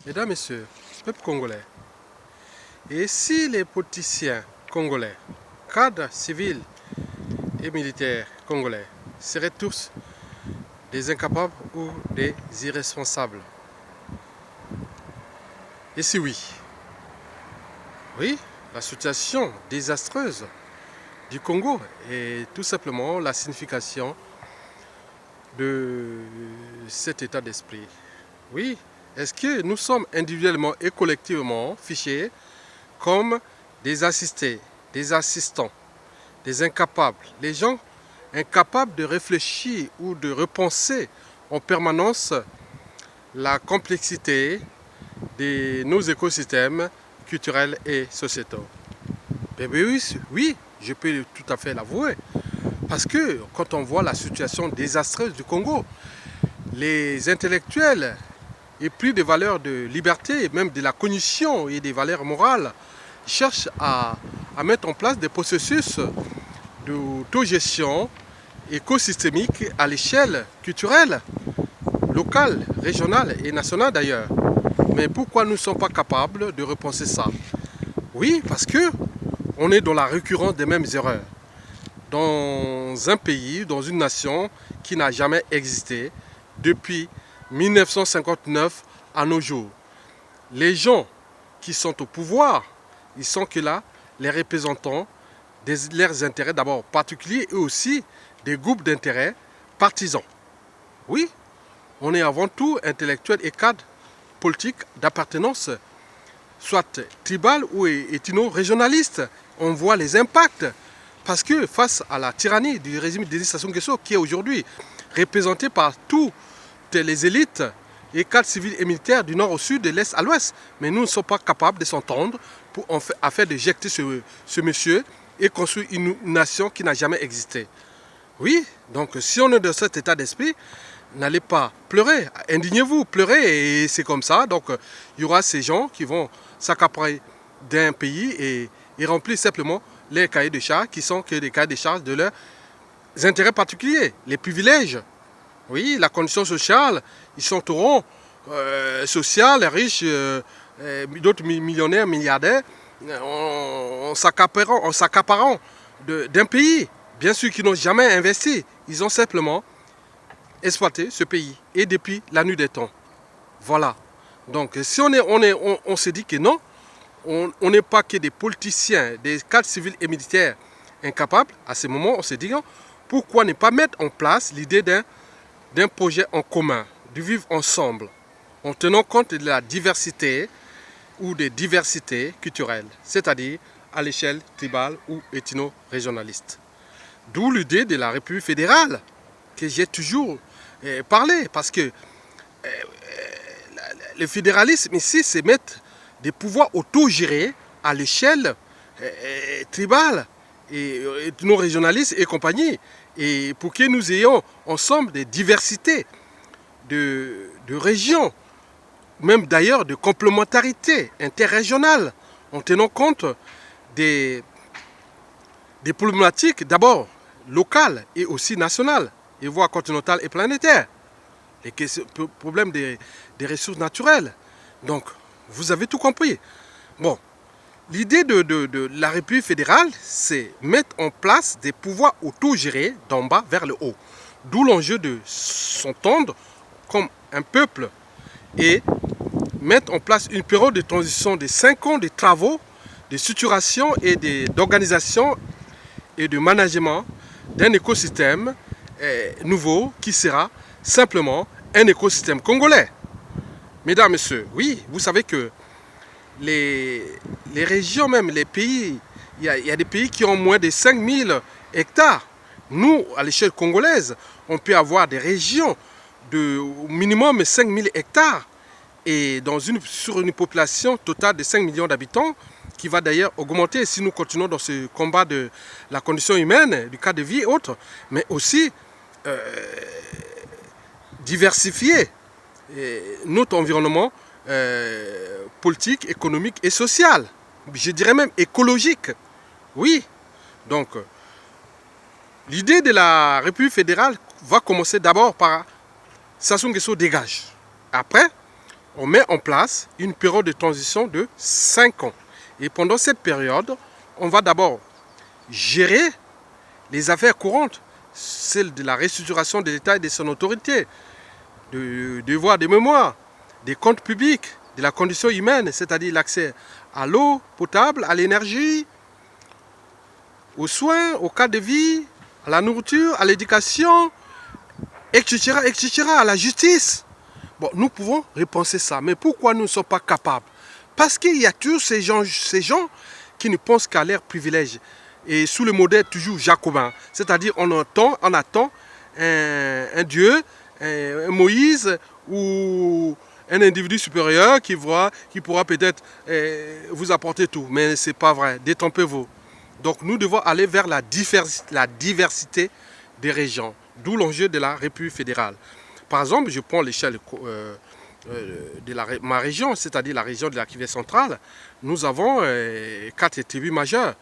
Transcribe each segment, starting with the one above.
Mesdames, Messieurs, peuple congolais, et si les politiciens congolais, cadres civils et militaires congolais, seraient tous des incapables ou des irresponsables? Et si oui? Oui, la situation désastreuse du Congo est tout simplement la signification de cet état d'esprit. Oui, est-ce que nous sommes individuellement et collectivement fichés comme des assistés, des assistants, des incapables, les gens incapables de réfléchir ou de repenser en permanence la complexité de nos écosystèmes culturels et sociétaux? Oui, je peux tout à fait l'avouer. Parce que quand on voit la situation désastreuse du Congo, les intellectuels épris des valeurs de liberté, même de la cognition et des valeurs morales, cherchent à mettre en place des processus d'autogestion écosystémique à l'échelle culturelle, locale, régionale et nationale d'ailleurs. Mais pourquoi nous ne sommes pas capables de repenser ça? Oui, parce que on est dans la récurrence des mêmes erreurs. Dans un pays, dans une nation qui n'a jamais existé depuis 1959 à nos jours. Les gens qui sont au pouvoir, ils sont que là les représentants de leurs intérêts d'abord particuliers et aussi des groupes d'intérêts partisans. Oui, on est avant tout intellectuel et cadre politique d'appartenance, soit tribal ou ethno-régionaliste. On voit les impacts. Parce que face à la tyrannie du régime Denis Sassou Nguesso, qui est aujourd'hui représenté par toutes les élites et cadres civils et militaires du nord au sud, de l'est à l'ouest, mais nous ne sommes pas capables de s'entendre afin d'éjecter ce monsieur et construire une nation qui n'a jamais existé. Oui, donc si on est dans cet état d'esprit, n'allez pas pleurer, indignez-vous, pleurez, et c'est comme ça. Donc il y aura ces gens qui vont s'accaparer d'un pays et remplir simplement les cahiers de charges qui sont que des cahiers de charges de leurs intérêts particuliers, les privilèges. Oui, la condition sociale, ils sont au rond social, les riches, d'autres millionnaires, milliardaires, en s'accaparant d'un pays, bien sûr qu'ils n'ont jamais investi. Ils ont simplement exploité ce pays, et depuis la nuit des temps. Voilà. Donc si on se dit que non, on n'est pas que des politiciens, des cadres civils et militaires incapables, à ce moment, on se dit pourquoi ne pas mettre en place l'idée d'un projet en commun, de vivre ensemble, en tenant compte de la diversité ou des diversités culturelles, c'est-à-dire à l'échelle tribale ou ethno-régionaliste. D'où l'idée de la République fédérale, que j'ai toujours parlé, parce que le fédéralisme ici, c'est mettre des pouvoirs autogérés à l'échelle tribale et nos régionalistes et compagnie. Et pour que nous ayons ensemble des diversités de régions, même d'ailleurs de complémentarité interrégionale, en tenant compte des problématiques d'abord locales et aussi nationales, et voire continentales et planétaires. Les problèmes des ressources naturelles. Donc, vous avez tout compris. Bon, l'idée de la République fédérale, c'est mettre en place des pouvoirs autogérés d'en bas vers le haut. D'où l'enjeu de s'entendre comme un peuple et mettre en place une période de transition de 5 ans de travaux, de structuration et d'organisation et de management d'un écosystème nouveau qui sera simplement un écosystème congolais. Mesdames, Messieurs, oui, vous savez que les régions, même les pays, il y a des pays qui ont moins de 5000 hectares. Nous, à l'échelle congolaise, on peut avoir des régions de au minimum 5000 hectares et sur une population totale de 5 millions d'habitants qui va d'ailleurs augmenter si nous continuons dans ce combat de la condition humaine, du cas de vie et autres, mais aussi diversifier notre environnement politique, économique et social. Je dirais même écologique. Oui. Donc, l'idée de la République fédérale va commencer d'abord par Sassou Nguesso dégage. Après, on met en place une période de transition de 5 ans. Et pendant cette période, on va d'abord gérer les affaires courantes, celles de la restructuration de l'État et de son autorité, de devoir de mémoire, des comptes publics, de la condition humaine, c'est-à-dire l'accès à l'eau potable, à l'énergie, aux soins, au cadre de vie, à la nourriture, à l'éducation, etc., etc., à la justice. Bon, nous pouvons repenser ça. Mais pourquoi nous ne sommes pas capables? Parce qu'il y a toujours ces gens qui ne pensent qu'à leurs privilèges. Et sous le modèle toujours jacobin. C'est-à-dire on attend un Dieu, un Moïse ou un individu supérieur qui pourra peut-être vous apporter tout. Mais ce n'est pas vrai. Détrompez-vous. Donc nous devons aller vers la diversité des régions. D'où l'enjeu de la République fédérale. Par exemple, je prends l'échelle de ma région, c'est-à-dire la région de la Kivu centrale. Nous avons 4 tribus majeures,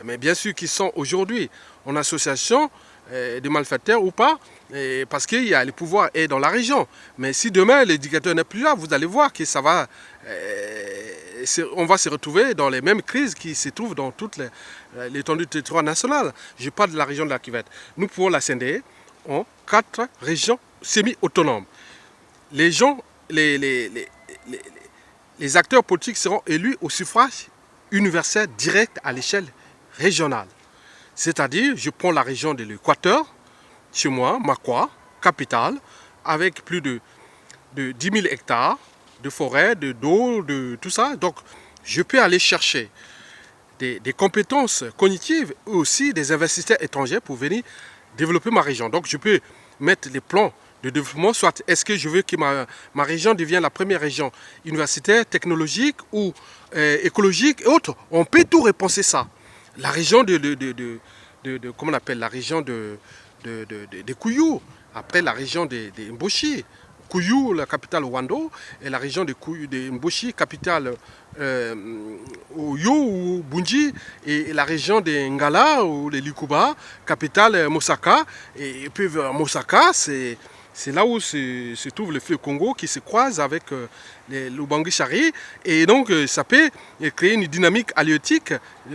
mais bien sûr qui sont aujourd'hui en association de malfaiteurs ou pas, parce qu'il y a le pouvoir est dans la région. Mais si demain l'éducateur n'est plus là, vous allez voir que ça va, on va se retrouver dans les mêmes crises qui se trouvent dans toute l'étendue du territoire national. Je parle de la région de la Kivu. Nous pouvons la scinder en 4 régions semi-autonomes. Les acteurs politiques seront élus au suffrage universel direct à l'échelle régionale. C'est-à-dire, je prends la région de l'Équateur, chez moi, Makwa, capitale, avec plus de 10 000 hectares de forêt, d'eau, de tout ça. Donc, je peux aller chercher des compétences cognitives et aussi des investisseurs étrangers pour venir développer ma région. Donc, je peux mettre les plans de développement, soit est-ce que je veux que ma région devienne la première région universitaire, technologique ou écologique et autres. On peut tout repenser ça. La région comment on appelle, la région de Kouyou, après la région de Mboshi, Kouyou, la capitale Wando, et la région de Mboshi, capitale Oyo ou Bunji, et la région de Ngala ou de Likuba, capitale Mosaka. Et puis Mosaka, c'est là où se trouve le fleuve Congo qui se croise avec l'Ubangi-Chari. Et donc, ça peut créer une dynamique halieutique.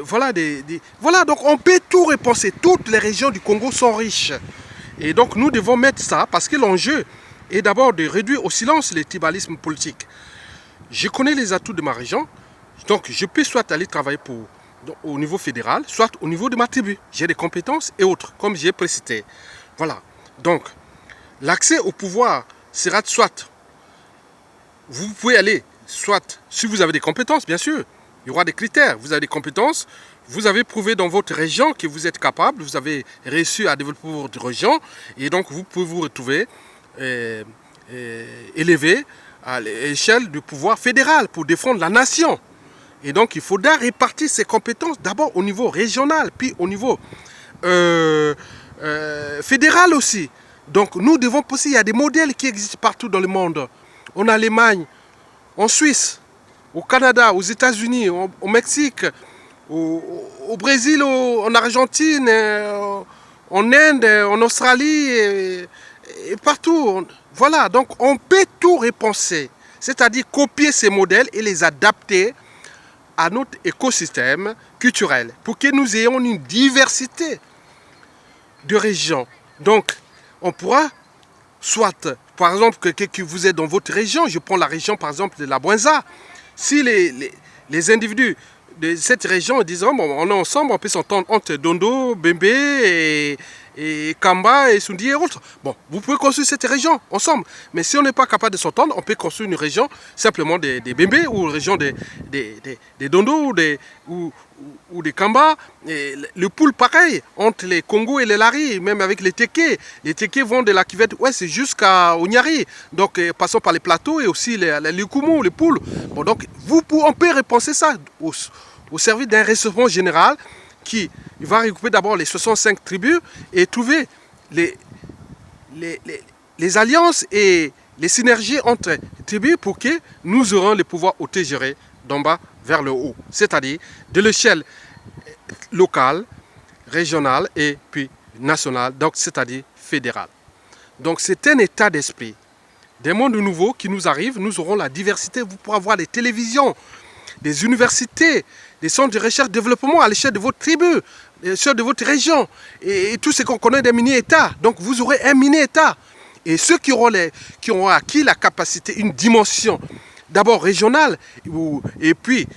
Voilà, donc on peut tout repenser. Toutes les régions du Congo sont riches. Et donc, nous devons mettre ça parce que l'enjeu est d'abord de réduire au silence le tribalisme politique. Je connais les atouts de ma région. Donc, je peux soit aller travailler au niveau fédéral, soit au niveau de ma tribu. J'ai des compétences et autres, comme j'ai précité. Voilà. Donc, l'accès au pouvoir sera soit, vous pouvez aller, soit, si vous avez des compétences, bien sûr, il y aura des critères. Vous avez des compétences, vous avez prouvé dans votre région que vous êtes capable, vous avez réussi à développer votre région, et donc vous pouvez vous retrouver élevé à l'échelle du pouvoir fédéral pour défendre la nation. Et donc il faudra répartir ces compétences d'abord au niveau régional, puis au niveau fédéral aussi. Donc nous devons penser, il y a des modèles qui existent partout dans le monde. En Allemagne, en Suisse, au Canada, aux États-Unis, au Mexique, au Brésil, en Argentine, en Inde, en Australie, et partout. Voilà, donc on peut tout repenser. C'est-à-dire copier ces modèles et les adapter à notre écosystème culturel pour que nous ayons une diversité de régions. Donc, on pourra, soit, par exemple, que vous êtes dans votre région, je prends la région, par exemple, de la Bouenza. Si les individus de cette région disent, bon, on est ensemble, on peut s'entendre entre Dondo, Bembe et Kamba et Sundi et autres. Bon, vous pouvez construire cette région ensemble. Mais si on n'est pas capable de s'entendre, on peut construire une région simplement des Bembe ou une région des Dondo ou des Kamba. Et le pool pareil, entre les Congo et les Lari, même avec les Téké. Les Téké vont de la Kivette ouest jusqu'à Onyari. Donc, passons par les plateaux et aussi les Lukumu, les poules. Bon, donc, on peut repenser ça au service d'un recevement général qui va regrouper d'abord les 65 tribus et trouver les alliances et les synergies entre tribus pour que nous aurons le pouvoir autogéré d'en bas vers le haut. C'est-à-dire de l'échelle locale, régionale et puis nationale, donc c'est-à-dire fédérale. Donc c'est un état d'esprit des mondes nouveaux qui nous arrivent. Nous aurons la diversité. Vous pourrez avoir des télévisions, des universités, des centres de recherche et développement à l'échelle de votre tribu, à l'échelle de votre région. Et tout ce qu'on connaît des mini-États. Donc vous aurez un mini-État. Et ceux qui auront acquis la capacité, une dimension d'abord régionale et puis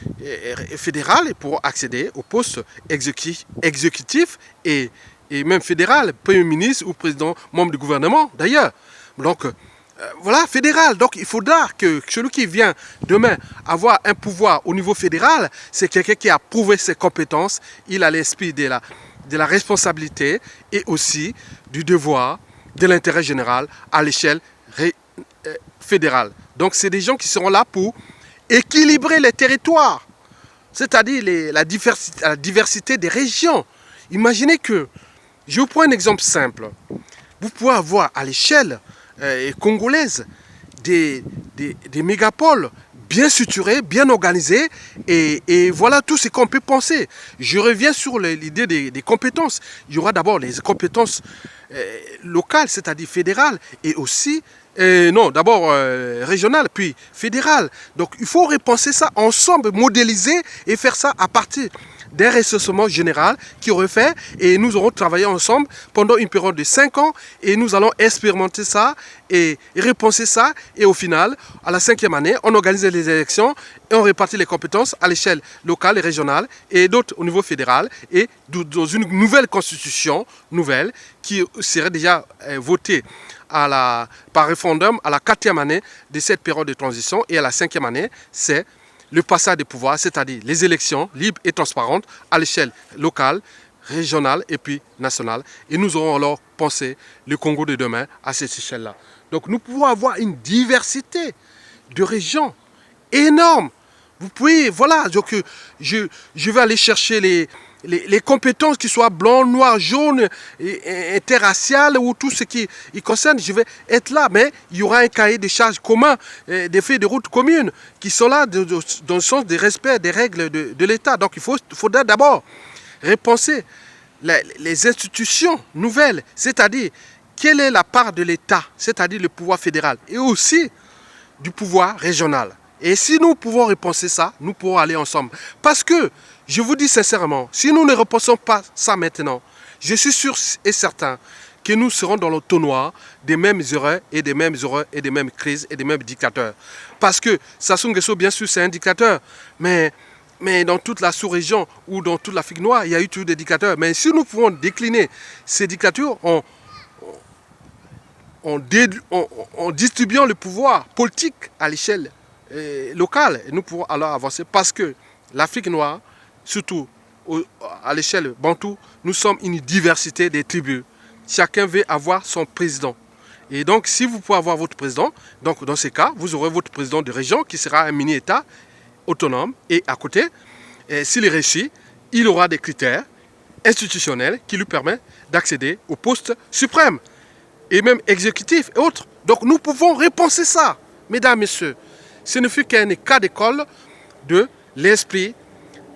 fédérale pour accéder au poste exécutif et même fédéral, Premier ministre ou président, membre du gouvernement d'ailleurs. Donc voilà, fédéral. Donc il faudra que celui qui vient demain avoir un pouvoir au niveau fédéral, c'est quelqu'un qui a prouvé ses compétences, il a l'esprit de la responsabilité et aussi du devoir de l'intérêt général à l'échelle fédérale. Donc c'est des gens qui seront là pour équilibrer les territoires, c'est-à-dire la diversité des régions. Imaginez que, je vous prends un exemple simple, vous pouvez avoir à l'échelle congolaise des mégapoles bien structurés, bien organisés, et voilà tout ce qu'on peut penser. Je reviens sur l'idée des compétences. Il y aura d'abord les compétences locales, c'est-à-dire fédérales, et aussi non, d'abord régional, puis fédéral. Donc il faut repenser ça ensemble, modéliser et faire ça à partir d'un recensement général qui aurait fait, et nous aurons travaillé ensemble pendant une période de 5 ans et nous allons expérimenter ça et repenser ça, et au final, à la 5e année, on organise les élections et on répartit les compétences à l'échelle locale et régionale et d'autres au niveau fédéral, et dans une nouvelle constitution nouvelle qui serait déjà votée par référendum à la 4e année de cette période de transition, et à la 5e année, c'est le passage des pouvoirs, c'est-à-dire les élections libres et transparentes à l'échelle locale, régionale et puis nationale. Et nous aurons alors pensé le Congo de demain à cette échelle-là. Donc nous pouvons avoir une diversité de régions énorme. Vous pouvez, voilà, donc je vais aller chercher les compétences, qui soient blanc, noir, jaune, interracial ou tout ce qui concerne, je vais être là. Mais il y aura un cahier de charges commun, des feuilles de route communes qui sont là dans le sens du respect des règles de l'État. Donc il faudra d'abord repenser les institutions nouvelles, c'est-à-dire quelle est la part de l'État, c'est-à-dire le pouvoir fédéral, et aussi du pouvoir régional. Et si nous pouvons repenser ça, nous pourrons aller ensemble. Parce que, je vous dis sincèrement, si nous ne repensons pas ça maintenant, je suis sûr et certain que nous serons dans le tonnoir des mêmes erreurs et des mêmes crises et des mêmes dictateurs. Parce que Sassou Nguesso, bien sûr, c'est un dictateur, mais dans toute la sous-région ou dans toute l'Afrique noire, il y a eu toujours des dictateurs. Mais si nous pouvons décliner ces dictatures en distribuant le pouvoir politique à l'échelle locale, nous pourrons alors avancer, parce que l'Afrique noire, surtout à l'échelle bantou, nous sommes une diversité des tribus. Chacun veut avoir son président. Et donc, si vous pouvez avoir votre président, donc dans ces cas, vous aurez votre président de région qui sera un mini-État autonome. Et à côté, s'il réussit, il aura des critères institutionnels qui lui permettent d'accéder au poste suprême et même exécutif et autres. Donc, nous pouvons repenser ça, mesdames, messieurs. Ce ne fut qu'un cas d'école de l'esprit,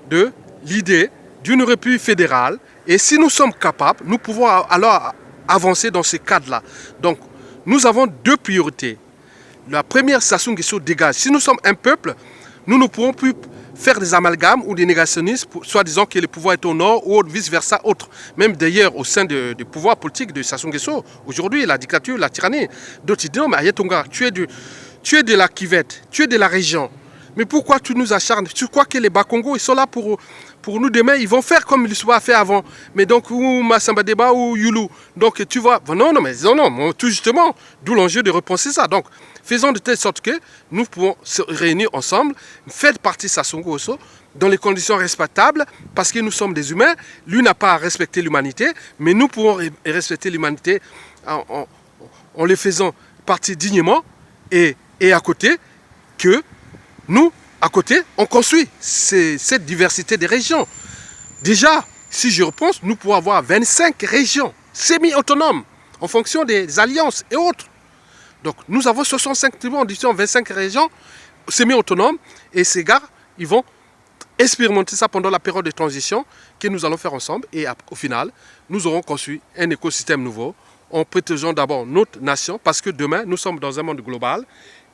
de l'idée d'une république fédérale. Et si nous sommes capables, nous pouvons alors avancer dans ce cadre-là. Donc, nous avons 2 priorités. La première, Sassou Nguesso dégage. Si nous sommes un peuple, nous ne pourrons plus faire des amalgames ou des négationnistes, soit disant que le pouvoir est au nord ou vice-versa, autre. Même d'ailleurs, au sein du pouvoir politique de Sassou Nguesso, aujourd'hui, la dictature, la tyrannie, d'autres disent, non, mais Ayatonga, tu es de la Kivette, tu es de la région. Mais pourquoi tu nous acharnes? Tu crois que les Bakongo, ils sont là pour nous demain, ils vont faire comme l'histoire a fait avant. Mais donc, ou Massamba Deba ou Youlou. Donc, tu vois, non, tout justement, d'où l'enjeu de repenser ça. Donc, faisons de telle sorte que nous pouvons se réunir ensemble, faire partie Sassou Nguesso dans les conditions respectables, parce que nous sommes des humains. Lui n'a pas à respecter l'humanité, mais nous pouvons respecter l'humanité en les faisant partie dignement, et à côté, que nous, à côté, on construit cette diversité des régions. Déjà, si je repense, nous pourrons avoir 25 régions semi-autonomes en fonction des alliances et autres. Donc, nous avons 65 tribus en disant 25 régions semi-autonomes, et ces gars, ils vont expérimenter ça pendant la période de transition que nous allons faire ensemble, et au final, nous aurons construit un écosystème nouveau en protégeant d'abord notre nation, parce que demain, nous sommes dans un monde global,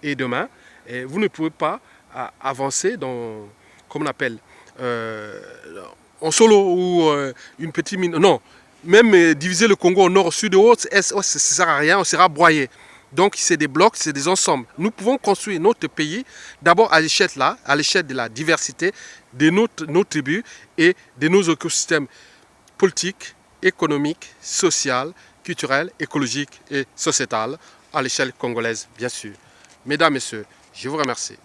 et demain, vous ne pouvez pas avancer dans, comme on appelle, en solo ou une petite mine. Non, même diviser le Congo au nord, au sud, au haut, ça ne sert à rien, on sera broyé. Donc c'est des blocs, c'est des ensembles. Nous pouvons construire notre pays d'abord à l'échelle là, à l'échelle de la diversité de nos tribus et de nos écosystèmes politiques, économiques, sociales, culturelles, écologiques et sociétales à l'échelle congolaise, bien sûr. Mesdames, Messieurs, je vous remercie.